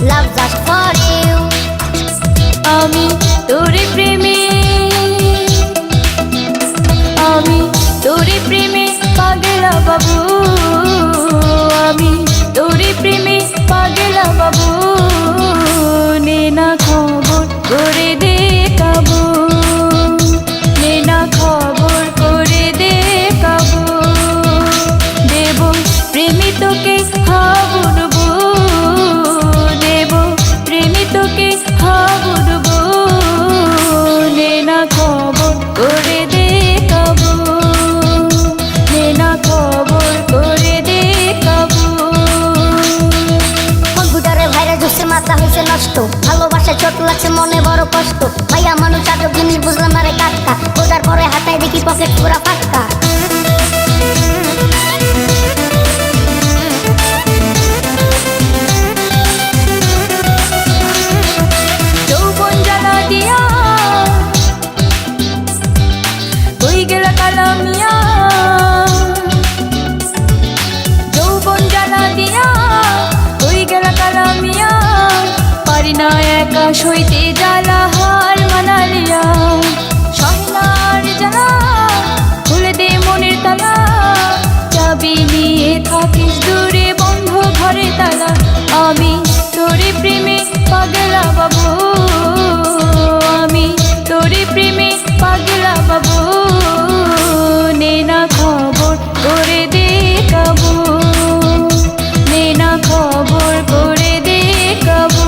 love just for you. আমি তোরে প্রেমে, আমি তোরে প্রেমে পাগলা বাবু, আমি তোরে প্রেমে পাগলা বাবু। নে না খবর করে দে কাবু, নে না খবর করে দে কাবু। দেব প্রেমী তোকে হাবুডবু, দেব প্রেমী তোকে হাবুডবু। নে না খবর করে দে কাবু, নে না খবর করে দে কাবু। কম্পিউটারে ভাইরাস ঢুকছে, মাথা হয়েছে নষ্ট, ভালোবাসায় চোট লাগছে, মনে বড় কষ্ট। ভাইয়া মানুষ আজব জিনিস, বুঝলাম না রে কাটকা, বোঝার পরে হাতায় দেখি পকেট পুরা ফাটকা। যৌবন জ্বালা দিয়া কই গেলা কালামিয়া, যৌবন জ্বালা দিয়া কই গেলা কালামিয়া। পারি না একা সইতে জ্বালা হার মানালিয়া, সহনার জ্বালা খুলে দে মনের তালা। চাবি নিয়ে থাকিস দূরে, বন্ধ ঘরে তালা। আমি তোরে প্রেমে পাগলা বাবু, আমি তোরে প্রেমে পাগলা বাবু। নে না খবর করে দে কাবু, নে না খবর করে দে কাবু।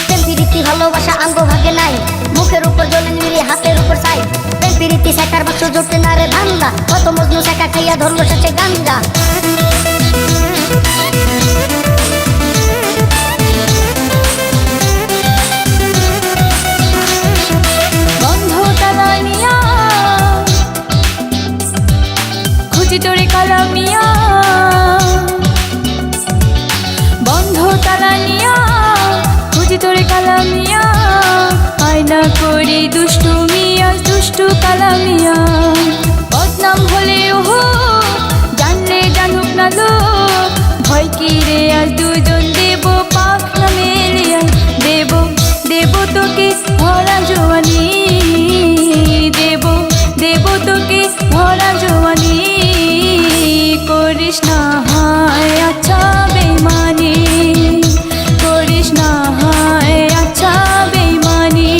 প্রেম প্রীতি ভালোবাসা আঙ্গ ভাগে নাই, মুখের উপর জ্বলে নিলি হাতের উপর ছাই। প্রেম প্রীতি শেখার বাক্স জুটে না রে ধান্দা, কত মজনু শেখা খাইয়া ধরলো শেষে গাঞ্জা। বন্ধ তালা নিয়া খুঁজি তোরে কালামিয়া, বন্ধ তালা নিয়া খুঁজি তোরে কালামিয়া। আয়না করি দুষ্টুমি আজ দুষ্টু কালামিয়া। বদনাম হলে ওহো জানলে জানুক না লোক, ভয় কি রে আজ দুজন দেব পাখ না মেলিয়া। দেব দেব তোকে ভরা জোয়ানি, দেব দেব তোকে ভরা জোয়ানি। করিস না হায় আচ্ছা বেমানি, করিস না হায় আচ্ছা বেমানি।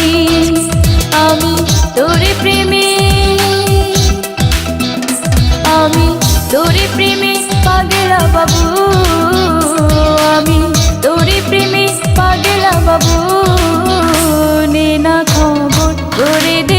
আমি তোরে প্রেমে, আমি তোরে প্রেমে পাগলা বাবু, আমি তোরে প্রেমে পাগলা বাবু। নে না খবর করে দে